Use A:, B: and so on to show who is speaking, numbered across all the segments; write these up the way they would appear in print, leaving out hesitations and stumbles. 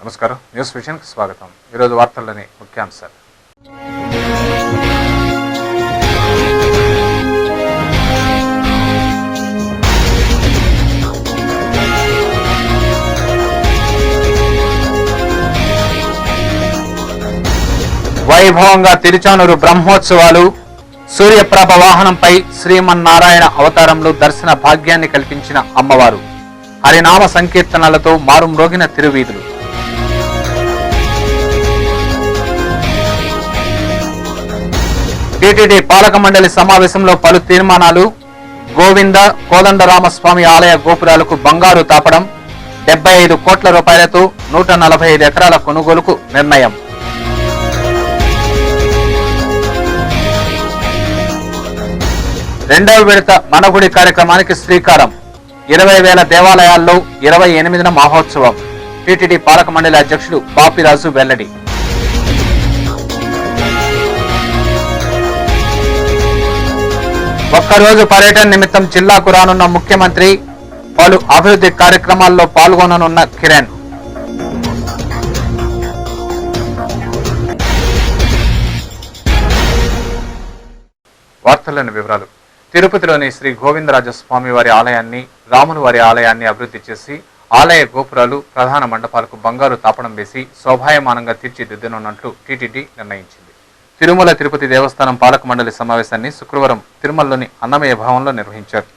A: నమస్కారం, న్యూస్ విజన్కి స్వాగతం. ఈరోజు వార్తల్లోని ముఖ్యాంశాలు. వైభవంగా తిరుచానూరు బ్రహ్మోత్సవాలు. సూర్యప్రభ వాహనంపై శ్రీమన్నారాయణ అవతారంలో దర్శన భాగ్యాన్ని కల్పించిన అమ్మవారు. హరినామ సంకీర్తనలతో మారుమ్రోగిన తిరువీధులు. టీటీడీ పాలక మండలి సమావేశంలో పలు తీర్మానాలు. గోవింద కోదండరామస్వామి ఆలయ గోపురాలకు బంగారు తాపడం. 75 కోట్ల రూపాయలతో 145 ఎకరాల కొనుగోలుకు నిర్ణయం. రెండవ విడత మనగుడి కార్యక్రమానికి శ్రీకారం. 20,000 దేవాలయాల్లో 28న మహోత్సవం. టీటీడీ పాలక మండలి అధ్యక్షుడు బాపిరాజు వెల్లడి. ఒక్కరోజు పర్యటన నిమిత్తం జిల్లాకు రానున్న ముఖ్యమంత్రి. పలు అభివృద్ధి కార్యక్రమాల్లో పాల్గొననున్న కిరణ్. వార్తల్లోని వివరాలు. తిరుపతిలోని శ్రీ గోవిందరాజస్వామి వారి ఆలయాన్ని, రాముల వారి ఆలయాన్ని అభివృద్ధి చేసి ఆలయ గోపురాలు, ప్రధాన మండపాలకు బంగారు తాపడం వేసి శోభాయమానంగా తీర్చిదిద్దనున్నట్లు టీటీడీ నిర్ణయించింది. తిరుమల తిరుపతి దేవస్థానం పాలక మండలి సమావేశాన్ని శుక్రవారం తిరుమలలోని అన్నమయ్య భవన్లో నిర్వహించారు.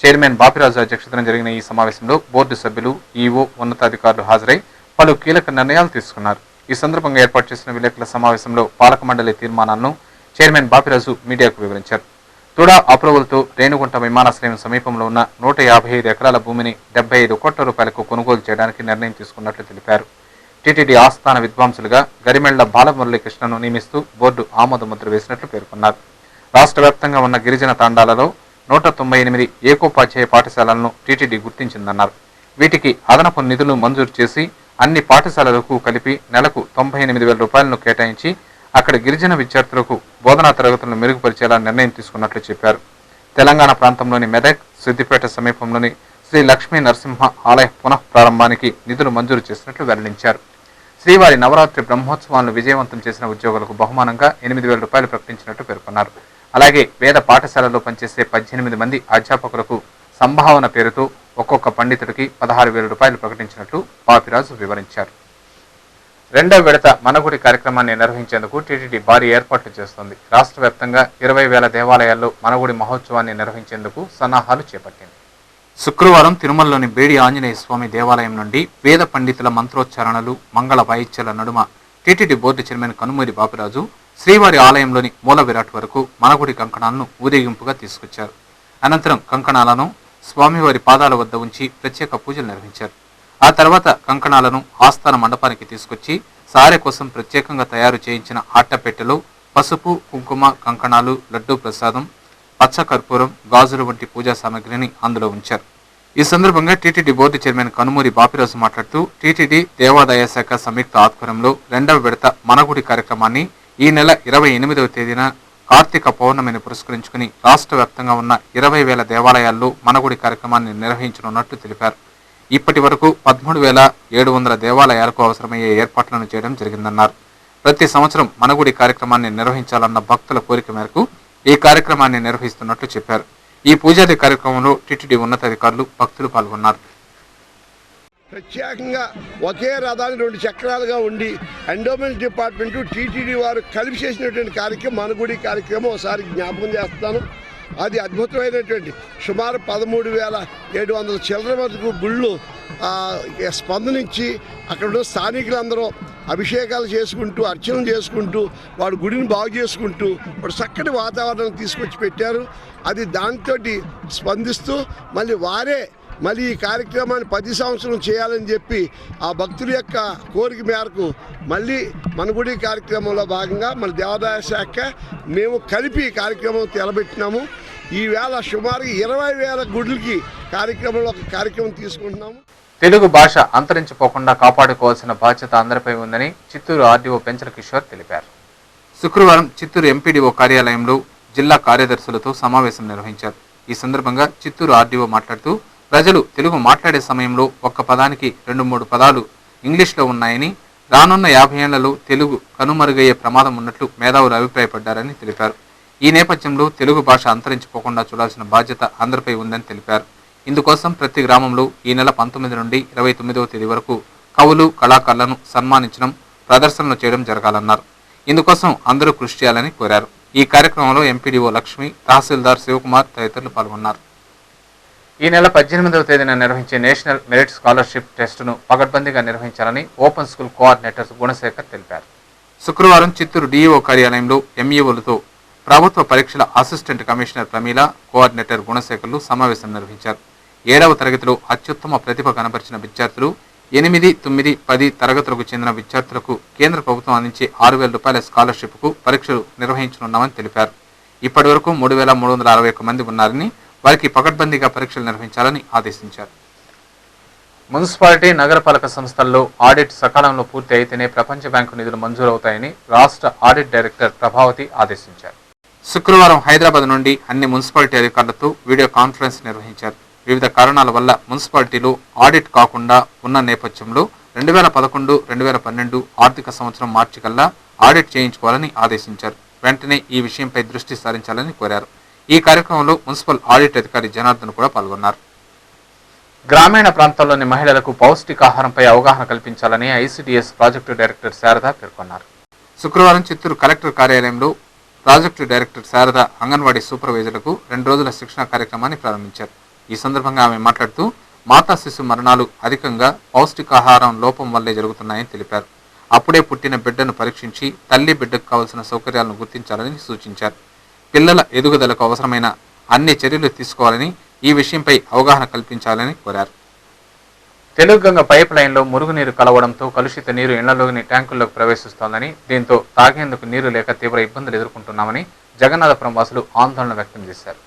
A: చైర్మన్ బాపిరాజు అధ్యక్షతన జరిగిన ఈ సమావేశంలో బోర్డు సభ్యులు, ఈవో, ఉన్నతాధికారులు హాజరై పలు కీలక నిర్ణయాలు తీసుకున్నారు. ఈ సందర్భంగా ఏర్పాటు చేసిన విలేకరుల సమావేశంలో పాలక మండలి తీర్మానాలను చైర్మన్ బాపిరాజు మీడియాకు వివరించారు. తుడా అప్రూవల్తో రేణుగుంట విమానాశ్రయం సమీపంలో ఉన్న 155 ఎకరాల భూమిని 75 కోట్ల రూపాయలకు కొనుగోలు చేయడానికి నిర్ణయం తీసుకున్నట్లు తెలిపారు. టీటీడీ ఆస్థాన విద్వాంసులుగా గరిమెళ్ల బాలమురళీకృష్ణను నియమిస్తూ బోర్డు ఆమోద ముద్ర వేసినట్లు పేర్కొన్నారు. రాష్ట్ర వ్యాప్తంగా ఉన్న గిరిజన తాండాలలో 198 ఏకోపాధ్యాయ పాఠశాలలను టీటీడీ గుర్తించిందన్నారు. వీటికి అదనపు నిధులు మంజూరు చేసి అన్ని పాఠశాలలకు కలిపి నెలకు 98,000 రూపాయలను కేటాయించి అక్కడ గిరిజన విద్యార్థులకు బోధనా తరగతులను మెరుగుపరిచేలా నిర్ణయం తీసుకున్నట్లు చెప్పారు. తెలంగాణ ప్రాంతంలోని మెదక్, సిద్దిపేట సమీపంలోని శ్రీ లక్ష్మీ నరసింహ ఆలయ పునః ప్రారంభానికి నిధులు మంజూరు చేసినట్లు వెల్లడించారు. శ్రీవారి నవరాత్రి బ్రహ్మోత్సవాలను విజయవంతం చేసిన ఉద్యోగులకు బహుమానంగా 8,000 రూపాయలు ప్రకటించినట్టు పేర్కొన్నారు. అలాగే వేద పాఠశాలలో పనిచేసే 18 మంది అధ్యాపకులకు సంభావన పేరుతో ఒక్కొక్క పండితుడికి 16,000 రూపాయలు ప్రకటించినట్లు బాపిరాజు వివరించారు. రెండవ విడత మనగుడి కార్యక్రమాన్ని నిర్వహించేందుకు టీటీడీ భారీ ఏర్పాట్లు చేస్తోంది. రాష్ట్ర వ్యాప్తంగా 20,000 దేవాలయాల్లో మనగుడి మహోత్సవాన్ని నిర్వహించేందుకు సన్నాహాలు చేపట్టింది. శుక్రవారం తిరుమలలోని బేడి ఆంజనేయ స్వామి దేవాలయం నుండి వేద పండితుల మంత్రోచ్చారణలు, మంగళ వాయిద్యాల నడుమ TTD board chairman Kanumuri Bapiraju శ్రీవారి ఆలయంలోని మూల విరాట్ వరకు మనగుడి కంకణాలను ఊరేగింపుగా తీసుకొచ్చారు. అనంతరం కంకణాలను స్వామివారి పాదాల వద్ద ఉంచి ప్రత్యేక పూజలు నిర్వహించారు. ఆ తర్వాత కంకణాలను ఆస్థాన మండపానికి తీసుకొచ్చి సారె కోసం ప్రత్యేకంగా తయారు చేయించిన ఆట్టపెట్టెలో పసుపు, కుంకుమ, కంకణాలు, లడ్డూ ప్రసాదం, పచ్చ కర్పూరం, గాజులు వంటి పూజా సామగ్రిని అందులో ఉంచారు. ఈ సందర్భంగా TTD board chairman Kanumuri Bapiraju మాట్లాడుతూ టీటీడీ దేవాదాయ శాఖ సంయుక్త ఆధ్వర్యంలో రెండవ విడత మనగుడి కార్యక్రమాన్ని ఈ నెల 28వ తేదీన కార్తీక పౌర్ణమిని పురస్కరించుకుని రాష్ట్ర వ్యాప్తంగా ఉన్న 20,000 దేవాలయాల్లో మనగుడి కార్యక్రమాన్ని నిర్వహించనున్నట్లు తెలిపారు. ఇప్పటి వరకు 13,700 దేవాలయాలకు అవసరమయ్యే ఏర్పాట్లను చేయడం జరిగిందన్నారు. ప్రతి సంవత్సరం మనగుడి కార్యక్రమాన్ని నిర్వహించాలన్న భక్తుల కోరిక మేరకు ఈ కార్యక్రమాన్ని నిర్వహిస్తున్నట్లు చెప్పారు. ఈ పూజాది కార్యక్రమంలో టీటీడీ ఉన్నతాధికారులు, భక్తులు పాల్గొన్నారు.
B: ప్రత్యేకంగా ఒకే రథాన్ని 2 చక్రాలుగా ఉండి ఎండోమెంట్స్ డిపార్ట్మెంటు, టీటీడీ వారు కలిపి చేసినటువంటి కార్యక్రమం మనగుడి కార్యక్రమం ఒకసారి జ్ఞాపకం చేస్తాను. అది అద్భుతమైనటువంటి సుమారు 13,700 చిల్లర వరకు గుళ్ళు స్పందనించి అక్కడ స్థానికులందరూ అభిషేకాలు చేసుకుంటూ, అర్చనలు చేసుకుంటూ, వాడు గుడిని బాగు చేసుకుంటూ వాడు చక్కటి వాతావరణం తీసుకొచ్చి పెట్టారు. అది దాంతో స్పందిస్తూ మళ్ళీ ఈ కార్యక్రమాన్ని 10 సంవత్సరం చేయాలని చెప్పి ఆ భక్తుల యొక్క కోరిక మేరకు మళ్ళీ మనగుడి కార్యక్రమంలో భాగంగా మన దేవాదాయ శాఖ మేము కలిపి ఈ కార్యక్రమం తెలబెట్టినాము. ఈవేళ సుమారు 20,000 గుడులకి కార్యక్రమం తీసుకుంటున్నాము.
A: తెలుగు భాష అంతరించిపోకుండా కాపాడుకోవాల్సిన బాధ్యత అందరిపై ఉందని చిత్తూరు ఆర్డీఓ పెంచల కిషోర్ తెలిపారు. శుక్రవారం చిత్తూరు ఎంపీడీఓ కార్యాలయంలో జిల్లా కార్యదర్శులతో సమావేశం నిర్వహించారు. ఈ సందర్భంగా చిత్తూరు ఆర్డీఓ మాట్లాడుతూ ప్రజలు తెలుగు మాట్లాడే సమయంలో ఒక్క పదానికి 2-3 పదాలు ఇంగ్లీష్లో ఉన్నాయని, రానున్న 50 ఏళ్లలో తెలుగు కనుమరుగయ్యే ప్రమాదం ఉన్నట్లు మేధావులు అభిప్రాయపడ్డారని తెలిపారు. ఈ నేపథ్యంలో తెలుగు భాష అంతరించిపోకుండా చూడాల్సిన బాధ్యత అందరిపై ఉందని తెలిపారు. ఇందుకోసం ప్రతి గ్రామంలో ఈ నెల 19 నుండి 29వ తేదీ వరకు కవులు, కళాకారులను సన్మానించడం, ప్రదర్శనలు చేయడం జరగాలన్నారు. ఇందుకోసం అందరూ కృషి చేయాలని కోరారు. ఈ కార్యక్రమంలో ఎంపీడీఓ లక్ష్మి, తహసీల్దార్ శివకుమార్ తదితరులు పాల్గొన్నారు. ఈ నెల 18వ తేదీన నిర్వహించే నేషనల్ మెరిట్ స్కాలర్షిప్ టెస్టును పకడ్బందీగా నిర్వహించాలని ఓపెన్ స్కూల్ కోఆర్డినేటర్ గుణశేఖర్ తెలిపారు. శుక్రవారం చిత్తూరు డీఈఓ కార్యాలయంలో ఎంఈఓలతో ప్రభుత్వ పరీక్షల అసిస్టెంట్ కమిషనర్ ప్రమీల, కోఆర్డినేటర్ గుణశేఖర్లు సమావేశం నిర్వహించారు. 7వ తరగతిలో అత్యుత్తమ ప్రతిభ కనబరిచిన విద్యార్థులు, 8, 9, 10 తరగతులకు చెందిన విద్యార్థులకు కేంద్ర ప్రభుత్వం అందించే 6,000 రూపాయల స్కాలర్షిప్కు పరీక్షలు నిర్వహించనున్నామని తెలిపారు. ఇప్పటి వరకు 3,361 మంది ఉన్నారని, వారికి పకడ్బందీగా పరీక్షలు నిర్వహించాలని ఆదేశించారు. మున్సిపాలిటీ, నగరపాలక సంస్థల్లో ఆడిట్ సకాలంలో పూర్తి అయితేనే ప్రపంచ బ్యాంకు నిధులు మంజూరవుతాయని రాష్ట్ర ఆడిట్ డైరెక్టర్ ప్రభావతి ఆదేశించారు. శుక్రవారం హైదరాబాద్ నుండి అన్ని మున్సిపాలిటీ అధికారులతో వీడియో కాన్ఫరెన్స్ నిర్వహించారు. వివిధ కారణాల వల్ల మున్సిపాలిటీలో ఆడిట్ కాకుండా ఉన్న నేపథ్యంలో 2011, 2012 ఆర్థిక సంవత్సరం మార్చి కల్లా ఆడిట్ చేయించుకోవాలని ఆదేశించారు. వెంటనే ఈ విషయంపై దృష్టి సారించాలని కోరారు. ఈ కార్యక్రమంలో మున్సిపల్ ఆడిట్ అధికారి జనార్దన్ కూడా పాల్గొన్నారు. గ్రామీణ ప్రాంతాల్లోని మహిళలకు పౌష్టికాహారంపై అవగాహన కల్పించాలని ఐసిడిఎస్ ప్రాజెక్టు డైరెక్టర్ శారద పేర్కొన్నారు. శుక్రవారం చిత్తూరు కలెక్టర్ కార్యాలయంలో ప్రాజెక్టు డైరెక్టర్ శారద అంగన్వాడీ సూపర్వైజర్లకు 2 రోజుల శిక్షణ కార్యక్రమాన్ని ప్రారంభించారు. ఈ సందర్భంగా ఆమె మాట్లాడుతూ మాతా శిశు మరణాలు అధికంగా పౌష్టికాహారం లోపం వల్లే జరుగుతున్నాయని తెలిపారు. అప్పుడే పుట్టిన బిడ్డను పరీక్షించి తల్లి బిడ్డకు కావలసిన సౌకర్యాలను గుర్తించాలని సూచించారు. పిల్లల ఎదుగుదలకు అవసరమైన అన్ని చర్యలు తీసుకోవాలని, ఈ విషయంపై అవగాహన కల్పించాలని కోరారు. తెలుగుగంగ పైప్ లైన్లో మురుగునీరు కలవడంతో కలుషిత నీరు ఇళ్లలోని ట్యాంకుల్లోకి ప్రవేశిస్తోందని, దీంతో తాగేందుకు నీరు లేక తీవ్ర ఇబ్బందులు ఎదుర్కొంటున్నామని జగన్నాథపురం వాసులు ఆందోళన వ్యక్తం చేశారు.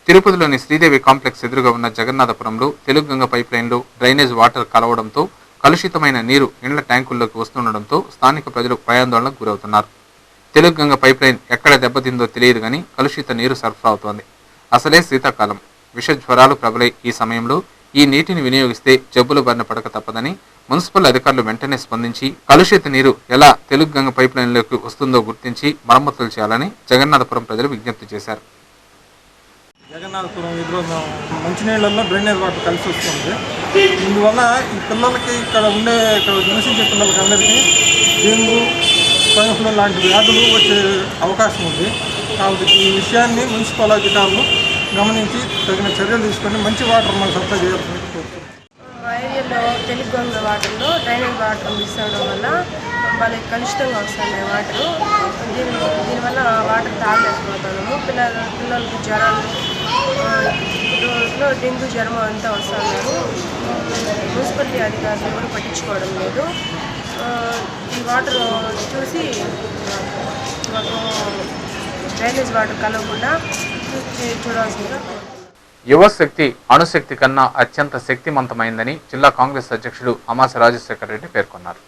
A: తిరుపతిలోని శ్రీదేవి కాంప్లెక్స్ ఎదురుగా ఉన్న జగన్నాథపురంలో తెలుగుగంగ పైప్ లైన్లో డ్రైనేజ్ వాటర్ కలవడంతో కలుషితమైన నీరు ఇండ్ల ట్యాంకుల్లోకి వస్తుండడంతో స్థానిక ప్రజలు భయాందోళనకు గురవుతున్నారు. తెలుగుగంగ పైప్ లైన్ ఎక్కడ దెబ్బతిందో తెలియదు కానీ కలుషిత నీరు సరఫరా అవుతోంది. అసలే శీతాకాలం, విష జ్వరాలు ప్రబలై ఈ సమయంలో ఈ నీటిని వినియోగిస్తే జబ్బులు బారిన పడక తప్పదని మున్సిపల్ అధికారులు వెంటనే స్పందించి కలుషిత నీరు ఎలా తెలుగుగంగ పైప్ లైన్లోకి వస్తుందో గుర్తించి మరమ్మతులు చేయాలని జగన్నాథపురం ప్రజలు విజ్ఞప్తి చేశారు.
C: జగన్నాథపురం ఎదురు మంచినీళ్ళల్లో డ్రైనేజ్ వాటర్ కలిసి వస్తుంది. ఇందువల్ల ఈ పిల్లలకి ఇక్కడ నివసించే పిల్లలకి అందరికీ డెంగ్యూ, స్వైన్ ఫ్లూ లాంటి వ్యాధులు వచ్చే అవకాశం ఉంది. కాబట్టి ఈ విషయాన్ని మున్సిపల్ అధికారులు గమనించి తగిన చర్యలు తీసుకొని మంచి వాటర్ మనం సప్లై చేయాల్సింది కోరుతున్నాం.
D: మా ఏరియాలో తెలుగుగంగ వాటర్లో డ్రైనేజ్ వాటర్ మిస్ అవడం వల్ల వాళ్ళకి కలుషితంగా వస్తున్నాయి వాటరు. దీనివల్ల వాటర్ తాగలేకపోతున్నాము. పిల్లలకి జ్వరాలు, డెంగ్యూ జ్వరం అంతా వస్తున్నాము. మున్సిపాలిటీ అధికారులు ఎవరు పట్టించుకోవడం లేదు. ఈ వాటర్ చూసి మాకు డ్రైనేజ్ వాటర్ కలవకుండా చూడాల్సిందిగా.
A: యువశక్తి అణుశక్తి కన్నా అత్యంత శక్తివంతమైందని జిల్లా కాంగ్రెస్ అధ్యక్షుడు అమాస రాజశేఖర్ రెడ్డి పేర్కొన్నారు.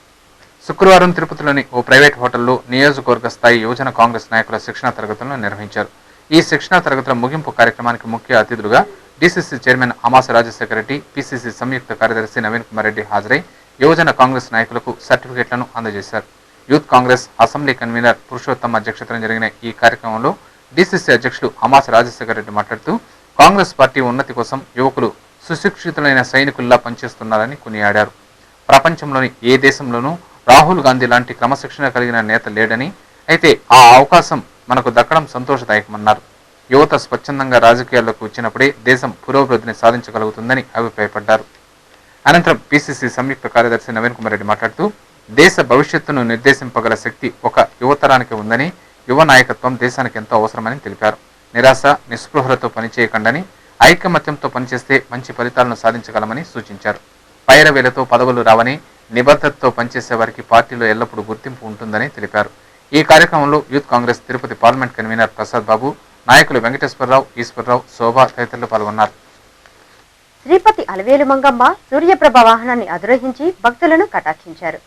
A: శుక్రవారం తిరుపతిలోని ఓ ప్రైవేట్ హోటల్లో నియోజకవర్గ స్థాయి యువజన కాంగ్రెస్ నాయకుల శిక్షణా తరగతులను నిర్వహించారు. ఈ శిక్షణా తరగతుల ముగింపు కార్యక్రమానికి ముఖ్య అతిథులుగా DCC chairman Amasa Rajasekhar Reddy, PCC సంయుక్త కార్యదర్శి నవీన్ కుమార్ రెడ్డి హాజరై యువజన కాంగ్రెస్ నాయకులకు సర్టిఫికెట్లను అందజేశారు. Youth Congress assembly convener Purushottama అధ్యక్షతన జరిగిన ఈ కార్యక్రమంలో డీసీసీ అధ్యక్షుడు అమాస రాజశేఖర్ రెడ్డి మాట్లాడుతూ కాంగ్రెస్ పార్టీ ఉన్నతి కోసం యువకులు సుశిక్షితులైన సైనికుల్లా పనిచేస్తున్నారని కొనియాడారు. ప్రపంచంలోని ఏ దేశంలోనూ రాహుల్ గాంధీ లాంటి క్రమశిక్షణ కలిగిన నేత లేడని, అయితే ఆ అవకాశం మనకు దక్కడం సంతోషదాయకమన్నారు. యువత స్వచ్ఛందంగా రాజకీయాల్లోకి వచ్చినప్పుడే దేశం పురోభివృద్ధిని సాధించగలుగుతుందని అభిప్రాయపడ్డారు. అనంతరం పీసీసీ సంయుక్త కార్యదర్శి నవీన్ కుమార్ రెడ్డి మాట్లాడుతూ దేశ భవిష్యత్తును నిర్దేశింపగల శక్తి ఒక యువతరానికి ఉందని, యువ నాయకత్వం దేశానికి ఎంతో అవసరమని తెలిపారు. నిరాశ, నిస్పృహలతో పనిచేయకండని, ఐకమత్యంతో పనిచేస్తే మంచి ఫలితాలను సాధించగలమని సూచించారు. పైరవేలతో పదవులు రావని, నిబద్ధతతో పనిచేసే వారికి పార్టీలో ఎల్లప్పుడూ గుర్తింపు ఉంటుందని తెలిపారు. ఈ కార్యక్రమంలో youth Congress Tirupati parliament convener Prasad Babu, నాయకులు వెంకటేశ్వరరావు, ఈశ్వరరావు, శోభ తదితరులు పాల్గొన్నారు.
E: శ్రీపతి అలవేలు మంగమ్మ సూర్యప్రభ వాహనాన్ని అధిరోహించి భక్తులను కటాక్షించారు.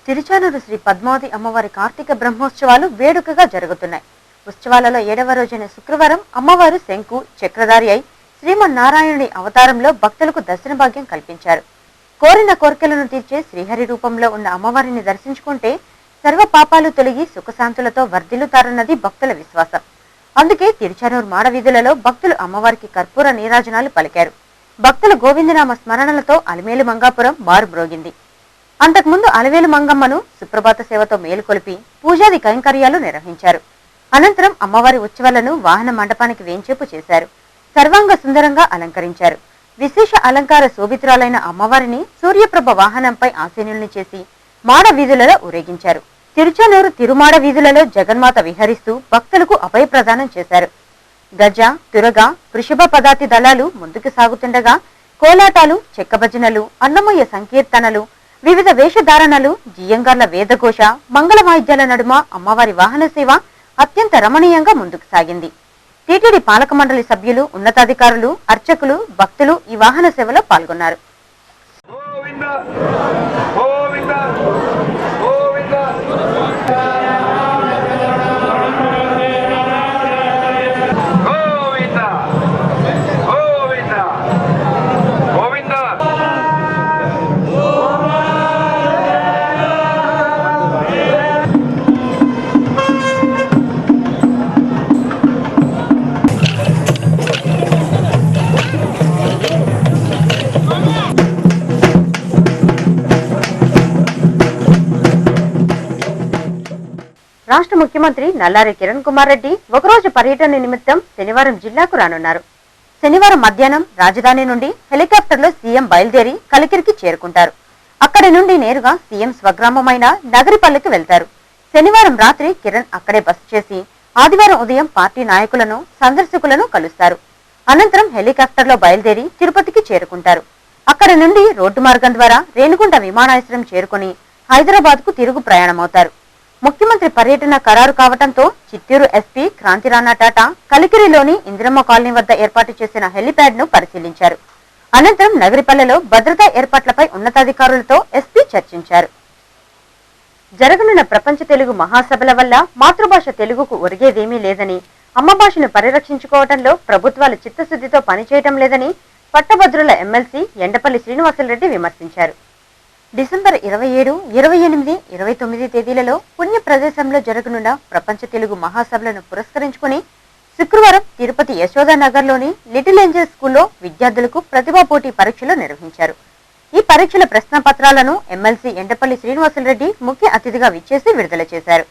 E: తిరుచానూరు శ్రీ పద్మావతి అమ్మవారి కార్తీక బ్రహ్మోత్సవాలు వేడుకగా జరుగుతున్నాయి. ఉత్సవాలలో 7వ రోజైన శుక్రవారం అమ్మవారు శంకు చక్రధారి అయి శ్రీమన్నారాయణుని అవతారంలో భక్తులకు దర్శన భాగ్యం కల్పించారు. కోరిన కోరికలను తీర్చే శ్రీహరి రూపంలో ఉన్న అమ్మవారిని దర్శించుకుంటే సర్వ పాపాలు తొలగి సుఖశాంతులతో వర్ధిల్లుతారన్నది భక్తుల విశ్వాసం. అందుకే తిరుచానూరు మాడవీధులలో భక్తులు అమ్మవారికి కర్పూర నీరాజనాలు పలికారు. భక్తుల గోవిందనామ స్మరణలతో అలిమేలు మంగాపురం మారుమ్రోగింది. అంతకుముందు అలివేలు మంగమ్మను సుప్రభాత సేవతో మేలుకొలిపి పూజాది కైంకర్యాలు నిర్వహించారు. అనంతరం అమ్మవారి ఉత్సవాలను వాహన మండపానికి వేంచేపు చేశారు. సర్వాంగ సుందరంగా అలంకరించారు. విశేష అలంకార శోభితురాలైన అమ్మవారిని సూర్యప్రభ వాహనంపై ఆసీనుల్ని చేసి మాడ వీధులలో ఊరేగించారు. తిరుచానూరు తిరుమాడ వీధులలో జగన్మాత విహరిస్తూ భక్తులకు అభయ ప్రదానం చేశారు. గజ, తురగ, వృషభ పదాతి దళాలు ముందుకు సాగుతుండగా కోలాటాలు, చెక్కభజనలు, అన్నమయ్య సంకీర్తనలు, వివిధ వేషధారణలు, జియ్యంగార్ల వేదఘోష, మంగళ వాయిద్యాల నడుమ అమ్మవారి వాహన సేవ అత్యంత రమణీయంగా ముందుకు సాగింది. టీటీడీ పాలక మండలి సభ్యులు, ఉన్నతాధికారులు, అర్చకులు, భక్తులు ఈ వాహన సేవలో పాల్గొన్నారు. రాష్ట్ర ముఖ్యమంత్రి నల్లారి కిరణ్ కుమార్ రెడ్డి ఒకరోజు పర్యటన నిమిత్తం శనివారం జిల్లాకు రానున్నారు. శనివారం మధ్యాహ్నం రాజధాని నుండి హెలికాప్టర్లో సీఎం బయలుదేరి కలికిరికి చేరుకుంటారు. అక్కడి నుండి నేరుగా సీఎం స్వగ్రామమైన నగరిపల్లికి వెళ్తారు. శనివారం రాత్రి కిరణ్ అక్కడే బస చేసి ఆదివారం ఉదయం పార్టీ నాయకులను, సందర్శకులను కలుస్తారు. అనంతరం హెలికాప్టర్లో బయలుదేరి తిరుపతికి చేరుకుంటారు. అక్కడి నుండి రోడ్డు మార్గం ద్వారా రేణిగుంట విమానాశ్రయం చేరుకుని హైదరాబాద్ కు తిరుగు ప్రయాణమవుతారు. ముఖ్యమంత్రి పర్యటన ఖరారు కావడంతో చిత్తూరు ఎస్పీ క్రాంతిరాణా టాటా కలికిరిలోని ఇందిరమ్మ కాలనీ వద్ద ఏర్పాటు చేసిన హెలిప్యాడ్ ను పరిశీలించారు. అనంతరం నగరిపల్లెలో భద్రతా ఏర్పాట్లపై ఉన్నతాధికారులతో ఎస్పీ చర్చించారు. జరగనున్న ప్రపంచ తెలుగు మహాసభల వల్ల మాతృభాష తెలుగుకు ఒరిగేదేమీ లేదని, అమ్మ భాషను పరిరక్షించుకోవడంలో ప్రభుత్వాలు చిత్తశుద్ధితో పనిచేయటం లేదని పట్టభద్రుల ఎమ్మెల్సీ ఎండపల్లి శ్రీనివాసులరెడ్డి విమర్శించారు. డిసెంబర్ 27, 28, 29 తేదీలలో పుణ్య ప్రదేశంలో జరగనున్న ప్రపంచ తెలుగు మహాసభలను పురస్కరించుకుని శుక్రవారం తిరుపతి యశోదానగర్లోని లిటిల్ ఏంజల్స్ స్కూల్లో విద్యార్థులకు ప్రతిభా పోటీ పరీక్షలు నిర్వహించారు. ఈ పరీక్షల ప్రశ్నపత్రాలను ఎమ్మెల్సీ ఎండపల్లి శ్రీనివాసులరెడ్డి ముఖ్య అతిథిగా విచ్చేసి విడుదల చేశారు.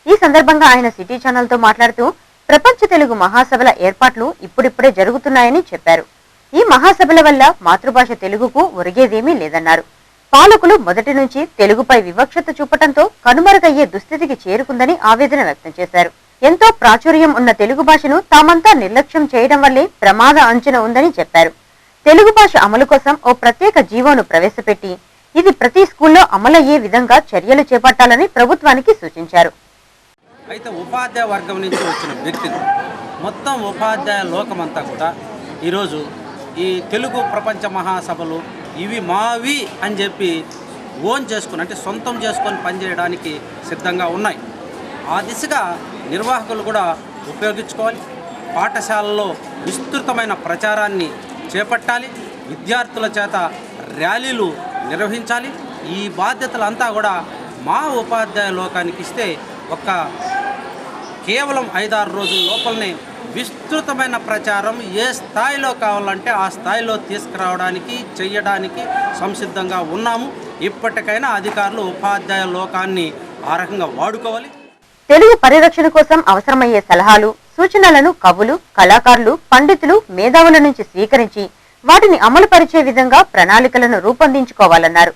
E: ఈ సందర్భంగా ఆయన సిటీ ఛానల్తో మాట్లాడుతూ ప్రపంచ తెలుగు మహాసభల ఏర్పాట్లు ఇప్పుడిప్పుడే జరుగుతున్నాయని చెప్పారు. ఈ మహాసభల వల్ల మాతృభాష తెలుగుకు ఒరిగేదేమీ లేదన్నారు. పాలకులు మొదటి నుంచి తెలుగుపై వివక్షత చూపటంతో కనుమరుగయ్యే దుస్థితికి చేరుకుందని ఆవేదన వ్యక్తం చేశారు. ఎంతో ప్రాచుర్యం ఉన్న తెలుగు భాషను తామంతా నిర్లక్ష్యం చేయడం వల్లే ప్రమాద అంచున ఉందని చెప్పారు. తెలుగు భాష అమలు కోసం ఓ ప్రత్యేక జీవోను ప్రవేశపెట్టి ఇది ప్రతి స్కూల్లో అమలయ్యే విధంగా చర్యలు చేపట్టాలని ప్రభుత్వానికి సూచించారు.
F: అయితే ఉపాధ్యాయ వర్గం నుంచి వచ్చిన వ్యక్తులు మొత్తం ఉపాధ్యాయ లోకమంతా కూడా ఈరోజు ఈ తెలుగు ప్రపంచ మహాసభలు ఇవి మావి అని చెప్పి ఓన్ చేసుకుని, అంటే సొంతం చేసుకొని పనిచేయడానికి సిద్ధంగా ఉన్నాయి. ఆ దిశగా నిర్వాహకులు కూడా ఉపయోగించుకోవాలి. పాఠశాలలో విస్తృతమైన ప్రచారాన్ని చేపట్టాలి. విద్యార్థుల చేత ర్యాలీలు నిర్వహించాలి. ఈ బాధ్యతలంతా కూడా మా ఉపాధ్యాయ లోకానికి ఇస్తే కేవలం 5-6 రోజుల లోపలనే విస్తృతమైన ప్రచారం ఏ స్థాయిలో కావాలంటే ఆ స్థాయిలో తీసుకురావడానికి, చెయ్యడానికి సంసిద్ధంగా ఉన్నాము. ఇప్పటికైనా అధికారులు ఉపాధ్యాయ లోకాన్ని ఆ రకంగా వాడుకోవాలి.
E: తెలుగు పరిరక్షణ కోసం అవసరమయ్యే సలహాలు, సూచనలను కవులు, కళాకారులు, పండితులు, మేధావుల నుంచి స్వీకరించి వాటిని అమలు పరిచే విధంగా ప్రణాళికలను రూపొందించుకోవాలన్నారు.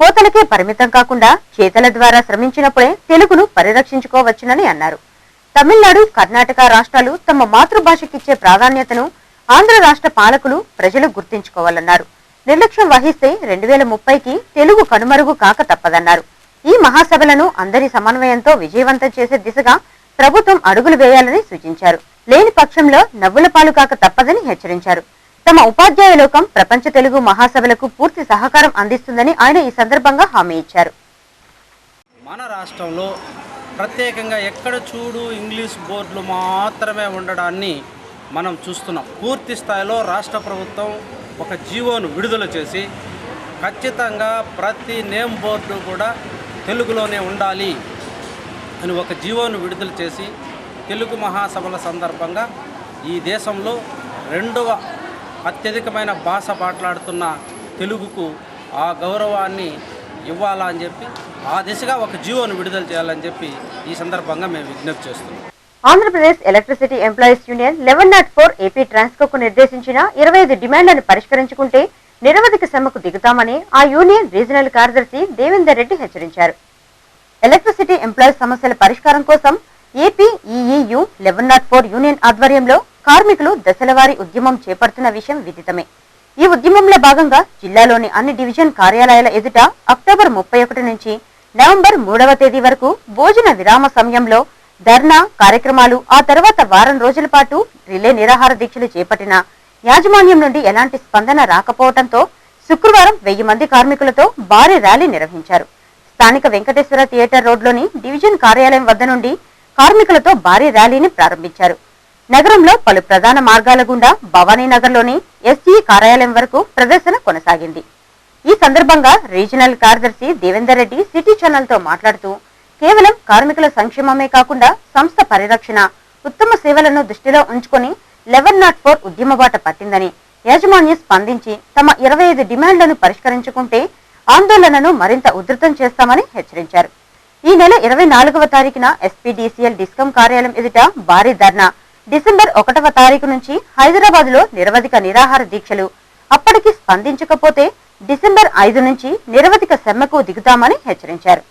E: కోతలకే పరిమితం కాకుండా చేతల ద్వారా శ్రమించినప్పుడే తెలుగును పరిరక్షించుకోవచ్చునని అన్నారు. తమిళనాడు, కర్ణాటక రాష్ట్రాలు తమ మాతృభాషకిచ్చే ప్రాధాన్యతను ఆంధ్ర రాష్ట్ర పాలకులు, ప్రజలు గుర్తించుకోవాలన్నారు. నిర్లక్ష్యం వహిస్తే 2030కి తెలుగు కనుమరుగు కాక తప్పదన్నారు. ఈ మహాసభలను అందరి సమన్వయంతో విజయవంతం చేసే దిశగా ప్రభుత్వం అడుగులు వేయాలని సూచించారు. లేని పక్షంలో నవ్వుల పాలు కాక తప్పదని హెచ్చరించారు. తమ ఉపాధ్యాయ లోకం ప్రపంచ తెలుగు మహాసభలకు పూర్తి సహకారం అందిస్తుందని ఆయన ఈ సందర్భంగా హామీ ఇచ్చారు.
F: మన రాష్ట్రంలో ప్రత్యేకంగా ఎక్కడ చూడు ఇంగ్లీష్ బోర్డులు మాత్రమే ఉండడాన్ని మనం చూస్తున్నాం. పూర్తి స్థాయిలో రాష్ట్ర ప్రభుత్వం ఒక జీవోను విడుదల చేసి ఖచ్చితంగా ప్రతి నేమ్ బోర్డు కూడా తెలుగులోనే ఉండాలి అని ఒక జీవోను విడుదల చేసి తెలుగు మహాసభల సందర్భంగా ఈ దేశంలో 2వ అత్యధికమైన భాష మాట్లాడుతున్న తెలుగుకు ఆ గౌరవాన్ని ఇవ్వాలా అని చెప్పి ఆ దిశగా ఒక జీవోను విడుదల చేయాలని చెప్పి ఈ సందర్భంగా మేము విజ్ఞప్తి చేస్తున్నాం.
E: Andhra Pradesh electricity employees union 1104 AP ట్రాన్స్కోకు నిర్దేశించిన 25 డిమాండ్లను పరిష్కరించుకుంటే నిరవధిక సమ్మెకు దిగుతామని ఆ యూనియన్ రీజనల్ కార్యదర్శి దేవేందర్ రెడ్డి హెచ్చరించారు. ఎలక్ట్రిసిటీ ఎంప్లాయీస్ సమస్యల పరిష్కారం కోసం ఏపీ ఈఈయు 1104 యూనియన్ ఆధ్వర్యంలో కార్మికులు దశలవారీ ఉద్యమం చేపడుతున్న విషయం విదితమే. ఈ ఉద్యమంలో భాగంగా జిల్లాలోని అన్ని డివిజన్ కార్యాలయాల ఎదుట అక్టోబర్ 31 నుంచి నవంబర్ 3వ తేదీ వరకు భోజన విరామ సమయంలో ధర్నా కార్యక్రమాలు, ఆ తర్వాత వారం రోజుల పాటు రిలే నిరాహార దీక్షలు చేపట్టిన యాజమాన్యం నుండి ఎలాంటి స్పందన రాకపోవడంతో శుక్రవారం 1000 మంది కార్మికులతో భారీ ర్యాలీ నిర్వహించారు. స్థానిక వెంకటేశ్వర థియేటర్ రోడ్లోని డివిజన్ కార్యాలయం వద్ద నుండి కార్మికులతో భారీ ర్యాలీని ప్రారంభించారు. నగరంలో పలు ప్రధాన మార్గాల గుండా భవానీనగర్లోని ఎస్జీ కార్యాలయం వరకు ప్రదర్శన కొనసాగింది. ఈ సందర్భంగా రీజనల్ కార్యదర్శి దేవేందర్ రెడ్డి సిటీ ఛానల్తో మాట్లాడుతూ కేవలం కార్మికుల సంక్షేమమే కాకుండా సంస్థ పరిరక్షణ, ఉత్తమ సేవలను దృష్టిలో ఉంచుకొని 1104 ఉద్యమ బాట పట్టిందని, యాజమాన్యం స్పందించి తమ 25 డిమాండ్లను పరిష్కరించుకుంటే ఆందోళనను మరింత ఉధృతం చేస్తామని హెచ్చరించారు. ఈ నెల 24వ తారీఖున ఎస్పీడీసీఎల్ డిస్కం కార్యాలయం ఎదుట భారీ ధర్నా, డిసెంబర్ 1వ తారీఖు నుంచి హైదరాబాద్ లో నిరవధిక నిరాహార దీక్షలు, అప్పటికి స్పందించకపోతే డిసెంబర్ 5 నుంచి నిరవధిక సమ్మెకు దిగుతామని హెచ్చరించారు.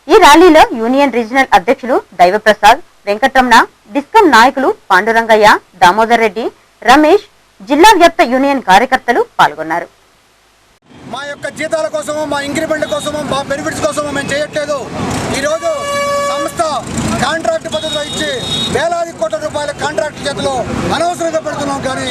E: ఈ ర్యాలీలో యూనియన్ రీజనల్ అధ్యక్షులు దైవప్రసాద్, వెంకటరమణ, డిస్కం నాయకులు పాండురంగయ్య, దామోదర్ రెడ్డి, రమేష్, జిల్లా వ్యాప్త యూనియన్ కార్యకర్తలు పాల్గొన్నారు.
G: మా యొక్క జీతాల కోసమో, మా ఇంక్రిమెంట్ కోసమో, మా బెనిఫిట్స్ కోసమో మేము చేయట్లేదు. ఈరోజు సంస్థ కాంట్రాక్ట్ పద్ధతిలో ఇచ్చి వేలాది కోట్ల రూపాయల కాంట్రాక్ట్ చేతిలో అనవసరంగా పెడుతున్నాం. కానీ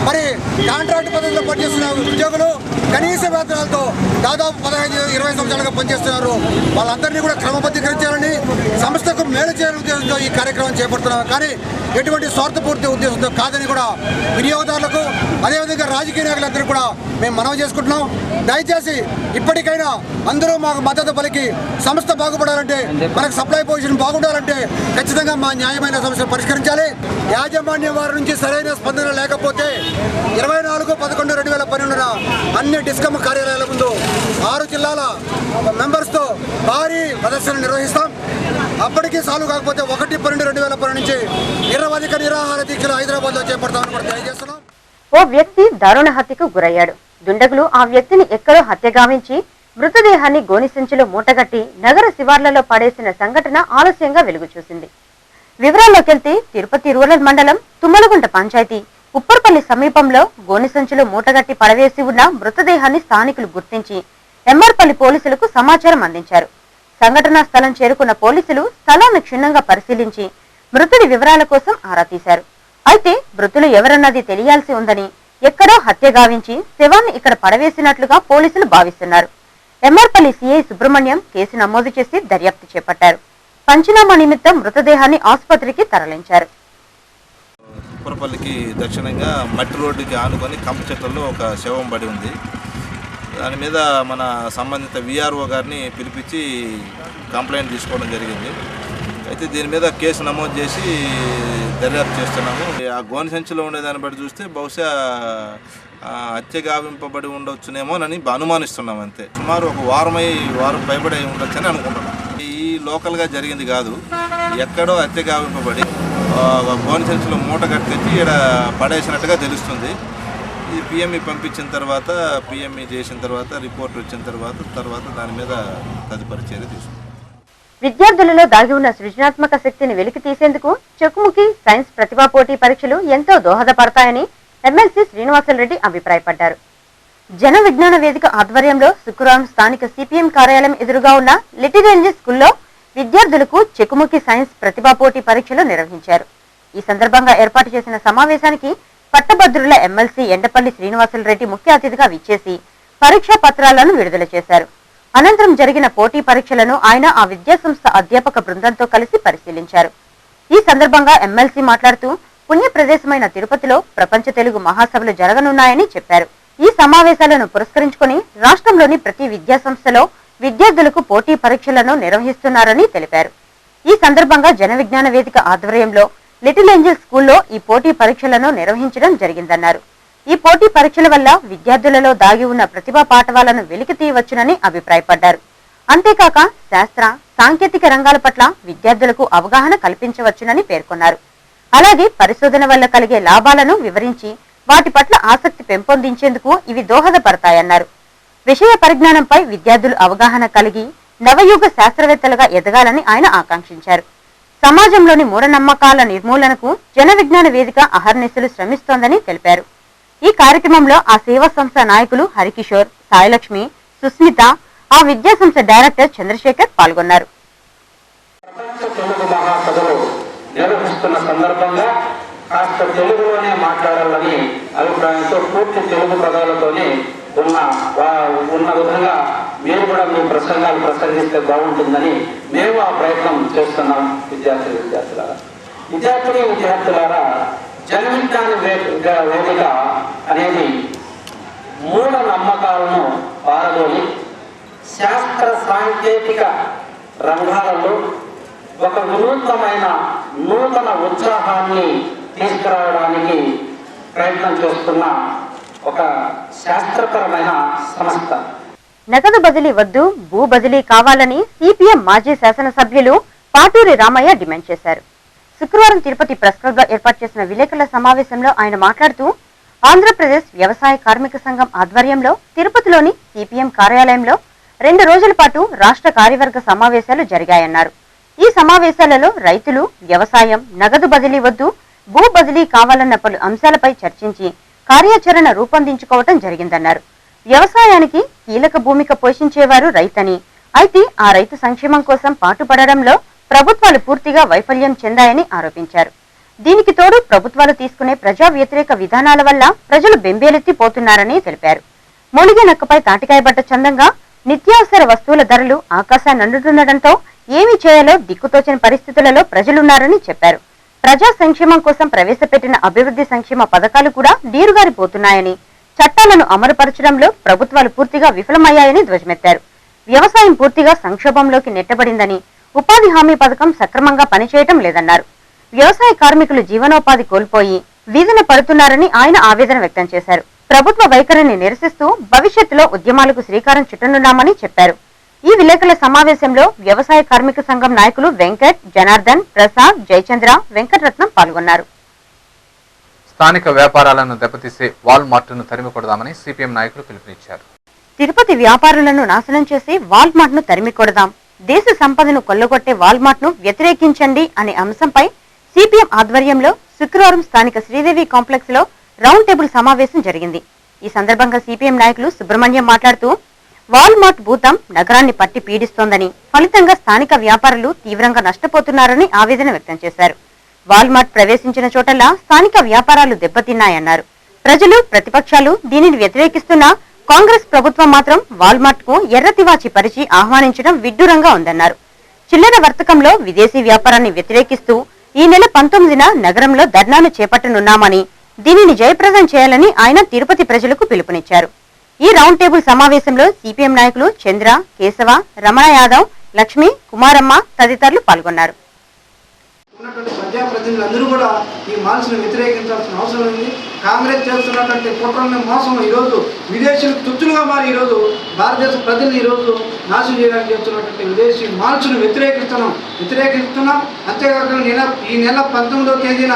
G: మరి కాంట్రాక్ట్ పద్ధతిలో పనిచేస్తున్న ఉద్యోగులు కనీస వేతనాలతో దాదాపు 15-20 సంవత్సరాలుగా పనిచేస్తున్నారు. వాళ్ళందరినీ కూడా క్రమబద్ధీకరించాలని, సంస్థకు మేలు చేయాలని ఉద్దేశంతో ఈ కార్యక్రమం చేపడుతున్నాం. కానీ ఎటువంటి స్వార్థపూర్తి ఉద్దేశంతో కాదని కూడా వినియోగదారులకు, అదేవిధంగా రాజకీయ నాయకులందరూ కూడా మేము మనవి చేసుకుంటున్నాం. దయచేసి ఇప్పటికైనా అందరూ మాకు మద్దతు పలికి సంస్థ బాగుపడాలంటే, మనకు సప్లై పొజిషన్ బాగుండాలంటే ఖచ్చితంగా మా న్యాయమైన సమస్యలు పరిష్కరించాలి. యాజమాన్యం వారి నుంచి సరైన స్పందన లేకపోతే 24/11/2012 అన్ని డిస్కమ్ కార్యాలయాల ముందు 6 జిల్లాల మెంబర్స్తో భారీ ప్రదర్శన నిర్వహిస్తాం. అప్పటికీ సాల్వ్ కాకపోతే 1/12/2012 నుంచి నిరవధిక నిరాహార దీక్షలు హైదరాబాద్లో చేపడతామని కూడా తెలియజేస్తున్నాం.
E: ఓ వ్యక్తి దారుణ హత్యకు గురయ్యాడు. దుండగులు ఆ వ్యక్తిని ఎక్కడో హత్య గావించి మృతదేహాన్ని గోనిసంచిలో మూటగట్టి నగర శివార్లలో పడేసిన సంఘటన ఆలస్యంగా వెలుగు చూసింది. వివరాల్లోకెళ్తే తిరుపతి రూరల్ మండలం తుమ్మలగుంట పంచాయతీ ఉప్పర్పల్లి సమీపంలో గోనిసంచిలో మూటగట్టి పడవేసి ఉన్న మృతదేహాన్ని స్థానికులు గుర్తించి ఎమ్మర్పల్లి పోలీసులకు సమాచారం అందించారు. సంఘటనా స్థలం చేరుకున్న పోలీసులు స్థలాన్ని క్షుణ్ణంగా పరిశీలించి మృతుడి వివరాల కోసం ఆరా తీశారు. అయితే మృతులు ఎవరన్నది తెలియాల్సి ఉందని, ఎక్కడో హత్య గావించి శవాన్ని ఇక్కడ పడవేసినట్లుగా పోలీసులు భావిస్తున్నారు. ఎమ్మర్పల్లి సిఐ సుబ్రహ్మణ్యం కేసు నమోదు చేసి దర్యాప్తు చేపట్టారు. పంచనామా నిమిత్తం మృతదేహాన్ని ఆసుపత్రికి తరలించారు.
H: ఉప్పరపల్లికి దక్షిణంగా మట్టి రోడ్డుకి ఆనుకొని కంప చెట్లలో ఒక శవం పడి ఉంది. దాని మీద మన సంబంధిత విఆర్ఓ గారిని పిలిపించి కంప్లైంట్ తీసుకోవడం జరిగింది. అయితే దీని మీద కేసు నమోదు చేసి దర్యాప్తు చేస్తున్నాము. ఆ గోని సంచిలో ఉండేదాన్ని బట్టి చూస్తే బహుశా హత్య గావింపబడి ఉండొచ్చునేమోనని అనుమానిస్తున్నాం. అంతే, సుమారు ఒక వారం పైబడి ఉండొచ్చని అనుకుంటున్నాం. ఈ లోకల్గా జరిగింది కాదు, ఎక్కడో హత్య గావింపబడి గోని సంచిలో మూట కట్టించి ఇక్కడ పడేసినట్టుగా తెలుస్తుంది. ఇది పిఎంఈ పంపించిన తర్వాత, పిఎంఈ చేసిన తర్వాత, రిపోర్ట్ వచ్చిన తర్వాత దాని మీద తదుపరి చర్య తీసుకుంటాం.
E: విద్యార్థులలో దాగి ఉన్న సృజనాత్మక శక్తిని వెలికి తీసేందుకు చెకుముకి సైన్స్ ప్రతిభా పోటీ పరీక్షలు ఎంతో దోహదపడతాయని ఎమ్మెల్సీ శ్రీనివాసరెడ్డి అభిప్రాయపడ్డారు. జన విజ్ఞాన వేదిక ఆధ్వర్యంలో శుక్రవారం స్థానిక సిపిఎం కార్యాలయం ఎదురుగా ఉన్న లిటిల్ ఏంజెస్ స్కూల్లో విద్యార్థులకు చెకుముకి సైన్స్ ప్రతిభా పోటీ పరీక్షలు నిర్వహించారు. ఈ సందర్భంగా ఏర్పాటు చేసిన సమావేశానికి పట్టభద్రుల ఎమ్మెల్సీ ఎండపల్లి శ్రీనివాసరెడ్డి ముఖ్య అతిథిగా విచ్చేసి పరీక్షా పత్రాలను విడుదల చేశారు. అనంతరం జరిగిన పోటీ పరీక్షలను ఆయన ఆ విద్యాసంస్థ అధ్యాపక బృందంతో కలిసి పరిశీలించారు. ఈ సందర్భంగా ఎమ్మెల్సీ మాట్లాడుతూ పుణ్య ప్రదేశమైన తిరుపతిలో ప్రపంచ తెలుగు మహాసభలు జరగనున్నాయని చెప్పారు. ఈ సమావేశాలను పురస్కరించుకుని రాష్ట్రంలోని ప్రతి విద్యా సంస్థలో విద్యార్థులకు పోటీ పరీక్షలను నిర్వహిస్తున్నారని తెలిపారు. ఈ సందర్భంగా జన విజ్ఞాన వేదిక ఆధ్వర్యంలో లిటిల్ ఏంజల్ స్కూల్లో ఈ పోటీ పరీక్షలను నిర్వహించడం జరిగిందన్నారు. ఈ పోటీ పరీక్షల వల్ల విద్యార్థులలో దాగి ఉన్న ప్రతిభా పాఠవాలను వెలికి తీయవచ్చునని అభిప్రాయపడ్డారు. అంతేకాక శాస్త్ర సాంకేతిక రంగాల పట్ల విద్యార్థులకు అవగాహన కల్పించవచ్చునని పేర్కొన్నారు. అలాగే పరిశోధన వల్ల కలిగే లాభాలను వివరించి వాటి పట్ల ఆసక్తి పెంపొందించేందుకు ఇవి దోహదపడతాయన్నారు. విషయ పరిజ్ఞానంపై విద్యార్థులు అవగాహన కలిగి నవయుగ శాస్త్రవేత్తలుగా ఎదగాలని ఆయన ఆకాంక్షించారు. సమాజంలోని మూఢనమ్మకాల నిర్మూలనకు జన విజ్ఞాన వేదిక అహర్నిశలు శ్రమిస్తోందని తెలిపారు. ఈ కార్యక్రమంలో ఆ సేవా సంస్థ నాయకులు హరికిషోర్, సాయిలక్ష్మి, సుస్మిత, ఆ విద్యా సంస్థ డైరెక్టర్ చంద్రశేఖర్ పాల్గొన్నారు.
F: నిర్వహిస్తున్న సందర్భంగా కాస్త తెలుగులోనే మాట్లాడాలని అభిప్రాయంతో పూర్తి తెలుగు పదాలతోనే ఉన్న విధంగా మీరు కూడా మీ ప్రసంగాలు ప్రసంగిస్తే బాగుంటుందని మేము ఆ ప్రయత్నం చేస్తున్నాం. విద్యార్థులారా జన విజ్ఞాన వేదిక అనేది మూఢ నమ్మకాలను పారదోలి శాస్త్ర సాంకేతిక రంగాలలో ఒక వినూత్నమైన నూతన ఉత్సాహాన్ని తీసుకురావడానికి ప్రయత్నం చేస్తున్న ఒక శాస్త్రపరమైన సంస్థ.
E: నగదు బదిలీ వద్దు, భూ బదిలీ కావాలని సిపిఎం మాజీ శాసనసభ్యులు పాటూరి రామయ్య డిమాండ్ చేశారు. శుక్రవారం తిరుపతి ప్రెస్ క్లబ్ లో ఏర్పాటు చేసిన విలేకరుల సమావేశంలో ఆయన మాట్లాడుతూ ఆంధ్రప్రదేశ్ వ్యవసాయ కార్మిక సంఘం ఆధ్వర్యంలో తిరుపతిలోని సిపిఎం కార్యాలయంలో 2 రోజుల పాటు రాష్ట్ర కార్యవర్గ సమావేశాలు జరిగాయన్నారు. ఈ సమావేశాలలో రైతులు, వ్యవసాయం, నగదు బదిలీ వద్దు, భూ బదిలీ కావాలన్న పలు అంశాలపై చర్చించి కార్యాచరణ రూపొందించుకోవటం జరిగిందన్నారు. వ్యవసాయానికి కీలక భూమిక పోషించేవారు రైతని, అయితే ఆ రైతు సంక్షేమం కోసం పాటుపడడంలో ప్రభుత్వాలు పూర్తిగా వైఫల్యం చెందాయని ఆరోపించారు. దీనికి తోడు ప్రభుత్వాలు తీసుకునే ప్రజా వ్యతిరేక విధానాల వల్ల ప్రజలు బెంబేలెత్తిపోతున్నారని తెలిపారు. మూలిగే నక్కపై తాటికాయబడ్డ చందంగా నిత్యావసర వస్తువుల ధరలు ఆకాశాన్ని అంటుతుండటంతో ఏమి చేయాలో దిక్కుతోచని పరిస్థితులలో ప్రజలున్నారని చెప్పారు. ప్రజా సంక్షేమం కోసం ప్రవేశపెట్టిన అభివృద్ధి సంక్షేమ పథకాలు కూడా నీరుగారిపోతున్నాయని, చట్టాలను అమలుపరచడంలో ప్రభుత్వాలు పూర్తిగా విఫలమయ్యాయని ధ్వజమెత్తారు. వ్యవసాయం పూర్తిగా సంక్షోభంలోకి నెట్టబడిందని, ఉపాధి హామీ పథకం సక్రమంగా పనిచేయటం లేదన్నారు. వ్యవసాయ కార్మికులు జీవనోపాధి కోల్పోయి వీధిన పడుతున్నారని ఆయన ఆవేదన వ్యక్తం చేశారు. ప్రభుత్వ వైఖరిని నిరసిస్తూ భవిష్యత్తులో ఉద్యమాలకు శ్రీకారం చుట్టనున్నామని చెప్పారు. ఈ విలేకరుల సమావేశంలో వ్యవసాయ కార్మిక సంఘం నాయకులు వెంకట్, జనార్దన్, ప్రసాద్, జయచంద్ర, వెంకటరత్నం పాల్గొన్నారు.
A: స్థానిక వ్యాపారాలను దెబ్బతీసే వాల్మార్ట్ను తరిమికొడదామని సిపిఎం నాయకులు పిలుపునిచ్చారు.
E: తిరుపతి వ్యాపారులను నాశనం చేసి వాల్మార్ట్ ను తరిమికొడదాం, దేశ సంపదను కొల్లగొట్టే వాల్మార్ట్ ను వ్యతిరేకించండి అనే అంశంపై సిపిఎం ఆధ్వర్యంలో శుక్రవారం స్థానిక శ్రీదేవి కాంప్లెక్స్ లో రౌండ్ టేబుల్ సమావేశం జరిగింది. ఈ సందర్భంగా సిపిఎం నాయకులు సుబ్రహ్మణ్యం మాట్లాడుతూ వాల్మార్ట్ భూతం నగరాన్ని పట్టి పీడిస్తోందని, ఫలితంగా స్థానిక వ్యాపారులు తీవ్రంగా నష్టపోతున్నారని ఆవేదన వ్యక్తం చేశారు. వాల్మార్ట్ ప్రవేశించిన చోటల్లా స్థానిక వ్యాపారాలు దెబ్బతిన్నాయన్నారు. ప్రజలు, ప్రతిపక్షాలు దీనిని వ్యతిరేకిస్తున్నా కాంగ్రెస్ ప్రభుత్వం మాత్రం వాల్మార్ట్ కు ఎర్రతివాచి పరిచి ఆహ్వానించడం విడ్డూరంగా ఉందన్నారు. చిల్లర వర్తకంలో విదేశీ వ్యాపారాన్ని వ్యతిరేకిస్తూ ఈ నెల 19న నగరంలో ధర్నాను చేపట్టనున్నామని, దీనిని జయప్రదం చేయాలని ఆయన తిరుపతి ప్రజలకు పిలుపునిచ్చారు. ఈ రౌండ్ టేబుల్ సమావేశంలో సిపిఎం నాయకులు చంద్ర, కేశవ, రమణ యాదవ్, లక్ష్మి, కుమారమ్మ తదితరులు పాల్గొన్నారు.
I: ప్రజాప్రతినిధులందరూ కూడా ఈ మాల్స్ను వ్యతిరేకించాల్సిన అవసరం ఉంది. కాంగ్రెస్ చేస్తున్నటువంటి కుట్రలను మోసం ఈరోజు విదేశీయులకు తుచ్చులుగా మారి ఈరోజు భారతదేశ ప్రజల్ని ఈరోజు నాశనం చేయడానికి చేస్తున్నటువంటి విదేశీ మాల్స్ను వ్యతిరేకిస్తున్నాం. అంతేకాకుండా ఈ నెల 19వ తేదీన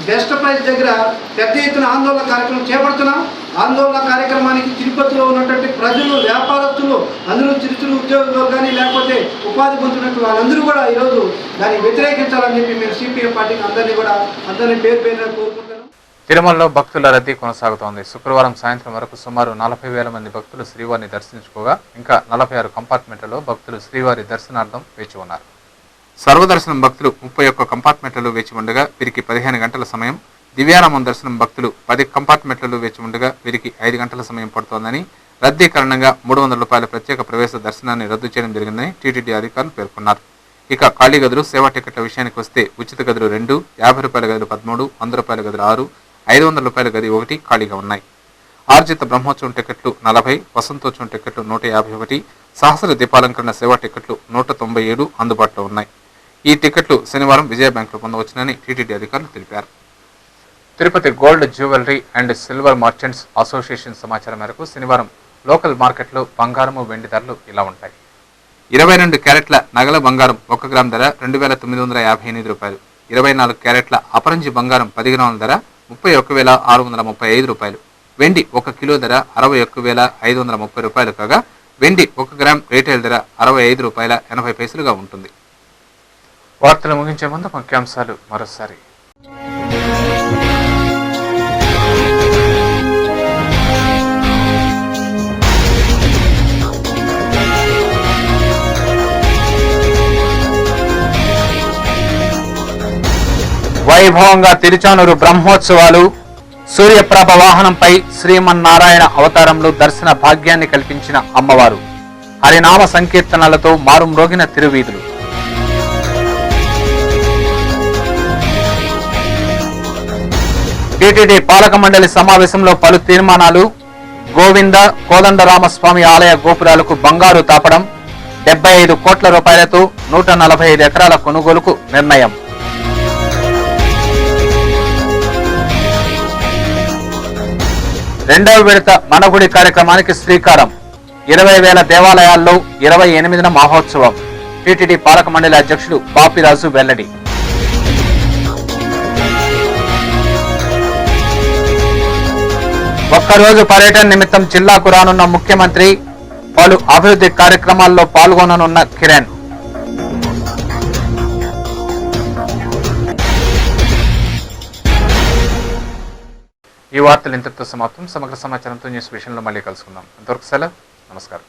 I: బెస్ట్ ప్రైజ్ దగ్గర పెద్ద ఎత్తున ఆందోళన కార్యక్రమం చేపడుతున్నాం. ఆందోళన కార్యక్రమానికి తిరుపతిలో ఉన్నటువంటి ప్రజలు, వ్యాపారస్తులు అందరూ చిరుచులు ఉద్యోగులు కానీ లేకపోతే ఉపాధి పొందుతున్నట్టు వాళ్ళందరూ కూడా ఈరోజు దాన్ని వ్యతిరేకించాలని చెప్పి మేము సిపిఎం పార్టీకి అందరినీ పేరు కోరుకుంటాను.
A: తిరుమలలో భక్తుల రద్దీ కొనసాగుతోంది. శుక్రవారం సాయంత్రం వరకు సుమారు 40,000 మంది భక్తులు శ్రీవారిని దర్శించుకోగా ఇంకా 46 కంపార్ట్మెంట్లలో భక్తులు శ్రీవారి దర్శనార్థం వేచి ఉన్నారు. సర్వదర్శనం భక్తులు 31 కంపార్ట్మెంట్లలో వేచి ఉండగా వీరికి 15 గంటల సమయం, దివ్యారామం దర్శనం భక్తులు 10 కంపార్ట్మెంట్లలో వేచి ఉండగా వీరికి 5 గంటల సమయం పడుతోందని, రద్దీ కారణంగా ₹300 ప్రత్యేక ప్రవేశ దర్శనాన్ని రద్దు చేయడం జరిగిందని టీటీడీ అధికారులు పేర్కొన్నారు. ఇక ఖాళీ గదులు, సేవా టికెట్ల విషయానికి వస్తే ఉచిత గదులు 2, ₹50 గదులు 13, ₹100 గదులు 6, ₹500 గది 1 ఖాళీగా ఉన్నాయి. ఆర్జిత బ్రహ్మోత్సవం టికెట్లు 40, వసంతోత్సవం టికెట్లు 151, సహస్ర దీపాలంకరణ సేవా టికెట్లు 197 అందుబాటులో ఉన్నాయి. ఈ టికెట్లు శనివారం విజయ బ్యాంకులో పొందవచ్చునని టీటీడీ అధికారులు తెలిపారు. Tirupati gold jewellery and silver merchants association సమాచారం మేరకు శనివారం లోకల్ మార్కెట్లో బంగారము, వెండి ధరలు ఇలా ఉంటాయి. 22 క్యారెట్ల నగల బంగారం 1 గ్రామ్ ధర 2,958 రూపాయలు. 24 క్యారెట్ల అపరంజి బంగారం 10 గ్రాముల ధర 31,635 రూపాయలు. వెండి 1 కిలో ధర 61,530 రూపాయలు కాగా వెండి 1 గ్రామ్ రీటైల్ ధర 65 రూపాయల 80 పైసలుగా ఉంటుంది. వార్తలు ముగించే ముందు ముఖ్యాంశాలు మరోసారి. వైభవంగా తిరుచానూరు బ్రహ్మోత్సవాలు. సూర్యప్రభ వాహనంపై శ్రీమన్నారాయణ అవతారంలో దర్శన భాగ్యాన్ని కల్పించిన అమ్మవారు. హరినామ సంకీర్తనలతో మారుమ్రోగిన తిరువీధులు. టీటీడీ పాలక మండలి సమావేశంలో పలు తీర్మానాలు. గోవింద కోదండరామస్వామి ఆలయ గోపురాలకు బంగారు తాపడం. 75 కోట్ల రూపాయలతో 145 ఎకరాల కొనుగోలుకు నిర్ణయం. రెండవ విడత మనగుడి కార్యక్రమానికి శ్రీకారం. 20,000 దేవాలయాల్లో 28న మహోత్సవం. టీటీడీ పాలక మండలి అధ్యక్షుడు బాపిరాజు వెల్లడి. ఒక్కరోజు పర్యటన నిమిత్తం జిల్లాకు రానున్న ముఖ్యమంత్రి. పలు అభివృద్ధి కార్యక్రమాల్లో పాల్గొననున్న కిరణ్. ఈ వార్తలు ఇంతటితో సమాప్తం. సమగ్ర సమాచారంతో న్యూస్ విషయంలో మళ్ళీ కలుసుకుందాం. అంతవరకు సెలవు. నమస్కారం.